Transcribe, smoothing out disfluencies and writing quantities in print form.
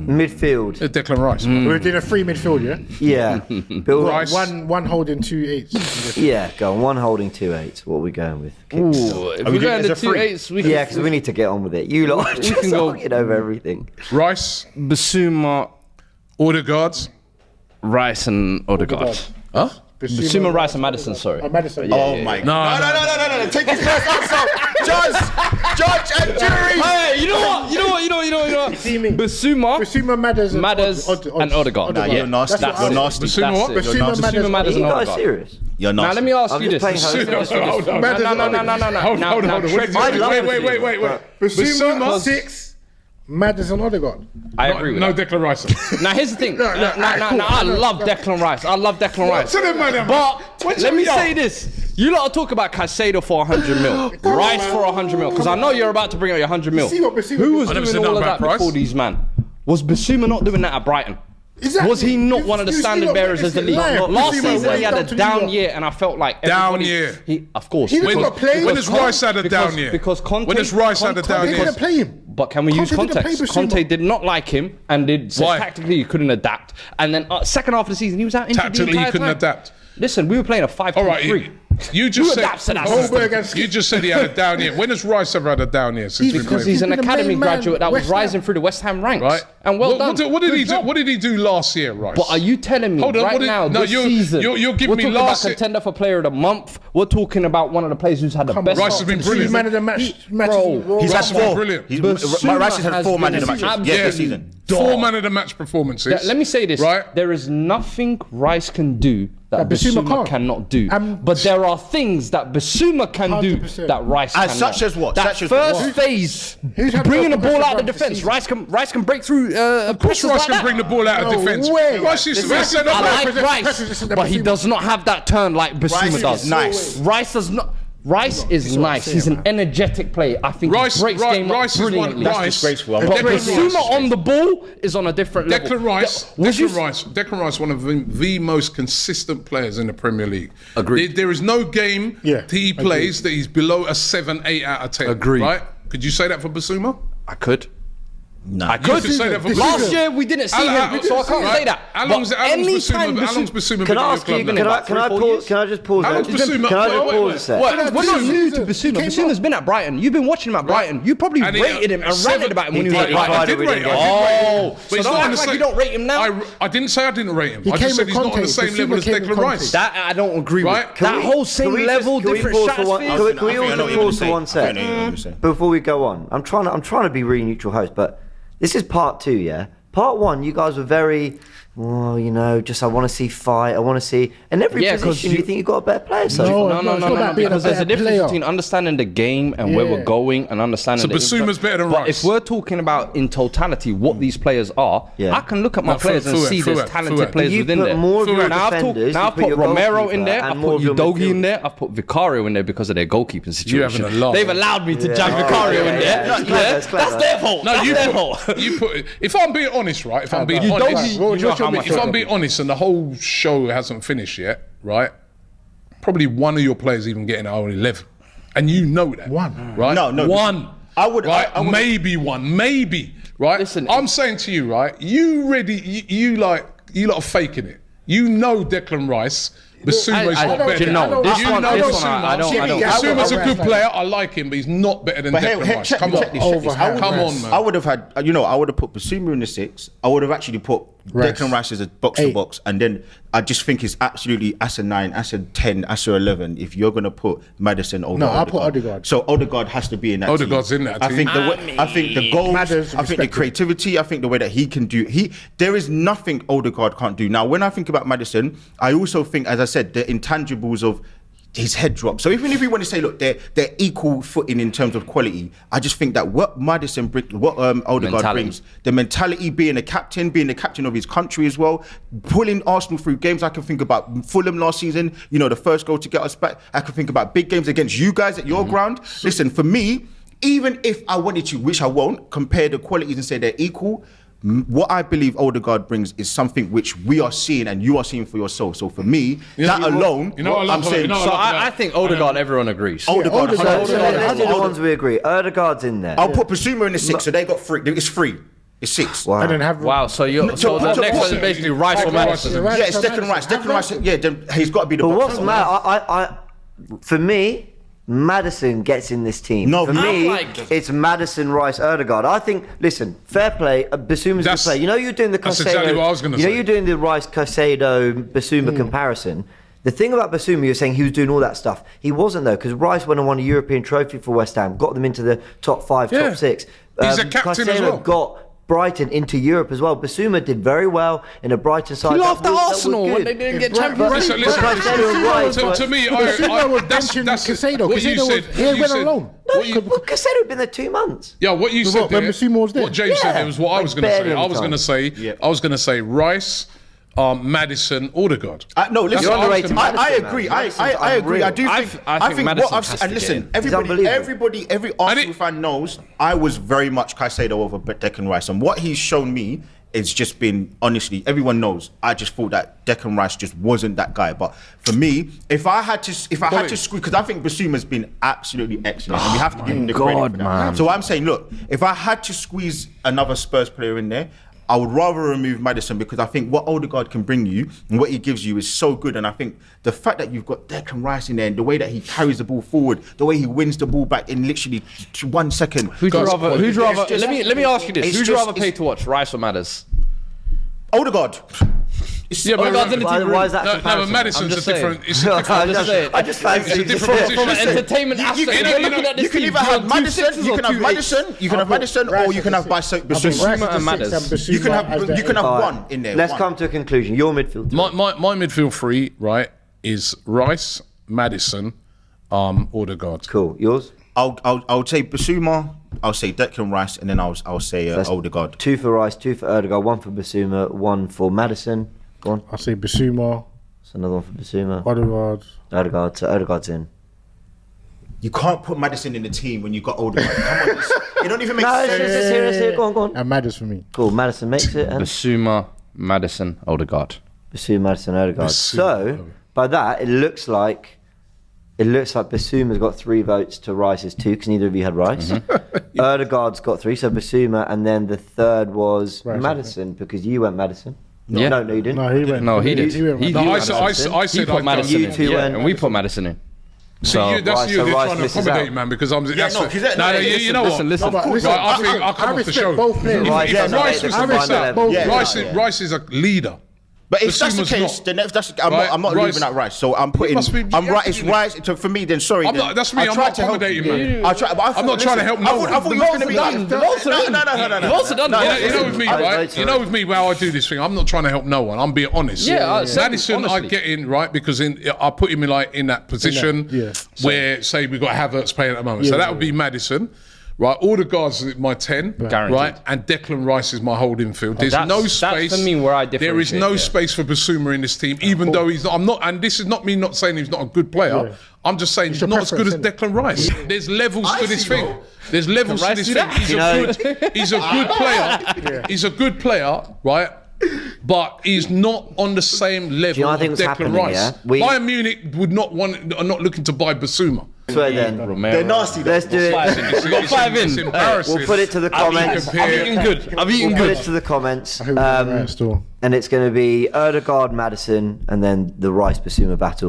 Midfield. Declan Rice. We're doing a 3 midfield, yeah? Yeah. Bill Rice. One holding 2 eights. Yeah, go on. 1 holding 2 8s. What are we going with? Ooh, if we're going to 2-8s, we Yeah, because we need to get on with it. You lot are just can go- arguing over everything. Rice. Basuma, Odegaard. Rice and Odegaard. Huh? Basuma, Rice and Madison, sorry. Madison. Oh my God. No. Take his first answer. Judge and jury. Hey, you know what? See me. Basuma, Madders and Odegaard. Nah, you're nasty. That's You're it. nasty. Basuma what? That's it. Basuma, Basuma, Madders, Madders, Are you and guys Odegaard. serious? You're Now nasty. let me ask I'm you just this. playing host. Hold on. Madders Hold on. Wait. Basuma 6, Madders and Odegaard. I agree with No that. Declan Rice. Now here's the thing. I love Declan Rice. Tell him, man. But let me say this. You lot talk about Caicedo for 100 mil, Rice for 100 mil, because I know you're about to bring out your 100 mil. See what Basuma Who was did. I never doing said all nothing of that about Price. before these man? Was Basuma not doing that at Brighton? Exactly. Was he not one of the You standard still bearers got as the league? witness it. Last Basuma season he went had down a to New down York. year, and I felt like Down everybody- year. He, of course. He didn't because- got played. When has Rice had a because- down year? because Conte- When has Rice had a Conte- down They year? didn't play him. But can we use Conte didn't context? play Basuma. Conte did not like him and did said Why? tactically he couldn't adapt. And then second half of the season he was out injured the Tactically, he entire couldn't time. adapt. Listen, we were playing a 5-2-3. All right, you just Who said adapts to that Holberg system? and you just said he had a down year. When has Rice ever had a down year since we Because played? he's an He's been the academy main man, graduate that was West Ham. rising through the West Ham ranks. Right. And well done. What did he Good do? job. What did he do last year, Rice? But are you telling me Hold on, right what did- now, no, this you're- season, you're giving we're me talking last about year- contender for player of the month. We're talking about one of the players who's had the best Rice has start been to the brilliant. He's man of the match. Bro, He's had Rice has been 4. brilliant. My Rice has had 4 man in the been matches. Yeah, this season. 4 man of the match performances. Let me say this. Right. There is nothing Rice can do that Basuma Basuma can't. cannot do. But there are things that Basuma can do 100%. that Rice cannot. such as what? That Such as first what? phase, Who's had bringing the more ball out of the progressive defence. runs this Rice can break through Of course, presses Rice like can that. bring the ball out of No defence. way. Rice used to be a Listen, centre I back. like Rice, Basuma. but he does not have that turn like Basuma Rice does. is nice. Rice does not. Rice is nice. He's an energetic player. I think Rice- he breaks Ri- game up Rice is one- brilliantly. Rice- That's disgraceful. and But Declan Basuma Rice- on the ball is on a different level. Declan Rice, Was you- Declan Rice, one of the most consistent players in the Premier League. Agreed. There is no game Yeah, he plays that he's below a 7, 8 out of 10. Agreed. Right? Could you say that for Basuma? I could. Nah. I could. could say that for Last Basuma. year we didn't see him, so I can't Right. say that. How long's But Basuma anytime been Can at I your ask club you? now? Can I About 3 or 4 pause? years? Can I just pause? How there? long's Basuma? Can I just Wait, pause wait. a sec? What? We're not new to He Basuma. came Basuma's up. been at Brighton. You've been watching him at Brighton. You probably And he- rated him and ranted about him when he was at did. Brighton. He I did we rate didn't him. get Oh, But so he's don't not on act the like same. you don't rate him now. I didn't say I didn't rate him. I came just said with he's not on the Conte. same Basuma level as came with Declan Conte. Rice. That I don't agree Right. with. That whole same level, different stratosphere. Can we I think I all know just what pause for you're one saying. I sec know what you're saying. before we go on? I'm trying to be really neutral host, but this is part 2, yeah. Part 1, you guys were very, well, you know, just I want to see fight. I want to see. In every Yeah, 'cause position, you think you got a better player. So No, No, it's not about being a because there's a better difference player. between understanding the game and where we're Yeah. going and understanding. So Basuma's better than But Rice. if we're talking about in totality what these players are, Yeah. I can look at my No, players and Fuad, see Fuad, there's talented Fuad. players you within put there. more of your Now I've defenders. now you I've put your Romero goalkeeper in there. and I've more put of your Udogi in midfield. there. I've put Vicario in there because of their goalkeeping situation. having a laugh. They've allowed me to jam Oh, Vicario yeah, in yeah, there. it's clever, it's clever. That's their fault. No, That's their fault. you put. If I'm being honest, right? If I'm being You honest, don't- you know how much if I'm being honest, and the whole show hasn't finished yet, right? Probably one of your players even getting our 11, and you know that. One. right? No, no. One. I would- Right? I would- maybe one. Maybe. Right? Listen, I'm saying to you, right? You lot are faking it. You know Declan Rice. Basuma's not better. you know, this You one, know this one, Basuma. I don't. Basuma's a good Right. player. I like him, but he's not better than But Declan hey, Rice. check Come this, on. check this, check this. I would- Come on, man. I would have had, I would have put Basuma in the 6. I would have actually put Rice. Declan Rice as a box to 8. box, and then I just think it's absolutely as a 9, as a 10, as a 11. If you're gonna put Maddison over, No, I'll put Odegaard. So Odegaard has to be in that. Odegaard's team. in that I team. think I think the goals. Madders, I think the respected. creativity. I think the way that he can do. There is nothing Odegaard can't do. Now, when I think about Maddison, I also think, as I said, the intangibles of his head drop. So even if you want to say, look, they're equal footing in terms of quality, I just think that what Maddison brings, what Odegaard Mentality. brings, the mentality, being the captain of his country as well, pulling Arsenal through games. I can think about Fulham last season, you know, the first goal to get us back. I can think about big games against you guys at your ground. Listen, for me, even if I wanted to, which I won't, compare the qualities and say they're equal, what I believe Odegaard brings is something which we are seeing and you are seeing for yourself. So for me, that alone, you know what I love I'm saying, about it? So I think Odegaard, everyone agrees. Odegaard, Odegaard. So let's do the ones we agree. Odegaard's in there. I'll put Basuma in the 6, so they got free. It's free. It's 6. Wow. And then have Wow, so the next one is basically Rice or Madison. Rice. Yeah, it's Declan Rice. Declan Rice. Yeah, then he's got to be the. But box. what's mad? For me, Madison gets in this team. No, for I'm me, like- it's Madison, Rice, Erdegaard. I think. Listen, fair play. Bassuma's good That's- play. You know, you're doing the that's Caicedo. exactly what I was gonna You know, say. you're doing the Rice, Caicedo, Basuma comparison. The thing about Basuma, you're saying he was doing all that stuff. He wasn't though, because Rice went and won a European trophy for West Ham, got them into the top 5, Yeah. top 6. He's a captain as Caicedo well. got Brighton into Europe as well. Basuma did very well in a Brighton side. He that laughed at was Arsenal when good. they didn't get But- Champions but- League. Listen, listen. Caicedo and Rice To were- me, Basuma was that's benching what Caicedo. you Caicedo said. was- he what you went said- alone. No, what you- Caicedo had been there 2 months. Yeah, what you said what, when there, Basuma was there? what James said Yeah, there was what I like was going to barely say. I any was time. going to say, Yeah. I was going to say Rice, Madison, Odegaard. No, listen. You're underrated I Madison, agree. man. I Madison's agree. I do unreal. think. I think Madison what I've has seen. to And get listen, in. unbelievable. every Arsenal fan knows I was very much Caicedo over Declan Rice, and what he's shown me it's just been, honestly, everyone knows. I just thought that Declan Rice just wasn't that guy. But for me, if I had to squeeze, because I think Basuma's been absolutely excellent, and we have to give him the credit for that. man. So I'm saying, look, if I had to squeeze another Spurs player in there, I would rather remove Maddison, because I think what Odegaard can bring you and what he gives you is so good. And I think the fact that you've got Declan Rice in there and the way that he carries the ball forward, the way he wins the ball back in literally 1 second. Who'd you rather? It's just- Let me ask you this: it's who'd you just- rather pay to watch, Rice or Madders? Odegaard. Yeah, but Odegaard's in the team. Why is that no, but comparison? Madison's I'm a just different. saying. It's a different. I just, saying. I just fancy It's a different just- position. From an entertainment aspect, You you're looking at this can team, either have do you want two Maddison, sixes you or can have two Maddison, eights? you can have Maddison, or you can have Basuma. Basuma and Madders. You can have All right, one in there. Let's one. come to a conclusion. Your midfield. My midfield three, right, is Rice, Madison, Odegaard. Cool. Yours? I'll say Basuma, I'll say Declan Rice, and then I'll say That's Odegaard. 2 for Rice, 2 for Erdegaard, 1 for Basuma, 1 for Madison. Go on. I'll say Basuma, That's another one for Basuma. Odegaard. Erdegaard. So Erdegaard's in. You can't put Maddison in the team when you got Odegaard. Come on, it don't even make No, sense. it's serious. Go on, go on. And Madders for me. Cool. Madison makes it. And Basuma, Maddison, Odegaard. Basuma, Madison, Erdegaard. Basuma. So by that, it looks like Basuma's got 3 votes to Rice's 2, because neither of you had Rice. Erdegaard's got 3, so Basuma, and then the third was Rice, I Madison, because you went Madison. Yeah. No, you didn't. No, he went. No, he did. He went. He No, did. I said He I put Madison You in. two Yeah, went- and we put Madison in. So Right, that's you. so They're Rice trying to misses accommodate, out. man, because I'm. That's no, the- he's- no, no, you know what? Listen. No, but listen, Right, I think I'll come I off the respect show. both players. Right, yeah, If no, Rice they was combined to miss out, the level. Yeah, Rice is a leader. But if that's the Basuma's case, not. then Right, I'm not Rice- leaving out Rice. So I'm putting. must be- I'm you right. have It's to do Rice. So for me, then sorry. I'm then. not- that's me, I I'm tried not to help accommodating, you. man. I tried, but I thought, not trying to help no one. I thought you were going to be like. They've also done. No. They've also done. No, Yeah, You know with me, I right? vote for You know it. with me how I do this thing. I'm not trying to help no one. I'm being honest. Yeah, same, Madison, I honestly. get in right because I put him in that position yeah. where say we got Havertz playing at the moment. So Yeah, that would be Madison. Right, Odegaard's my 10, Guaranteed. right, and Declan Rice is my holding field. There's That's- no that's space. for me where I There is no differentiate, yeah. space for Basuma in this team, even though he's not. I'm not, and this is not me not saying he's not a good player. Yeah. I'm just saying he's your not as good as preference, Declan Rice. There's levels to this thing. There's levels to Rice this do thing. that? He's You a know- good. He's a good player. He's a good player, right? But he's not on the same level know what I think of was Declan happening, Rice. yeah? We- Bayern Munich are not looking to buy Basuma. So then, They're nasty. let's do it. Got 5 It's in. embarrassing. We'll put it to the comments. compare- I've eaten good. I've eaten We'll put good. it to the comments. I think we're right still. And it's going to be Erdegaard, Madison, and then the Rice Basuma battle.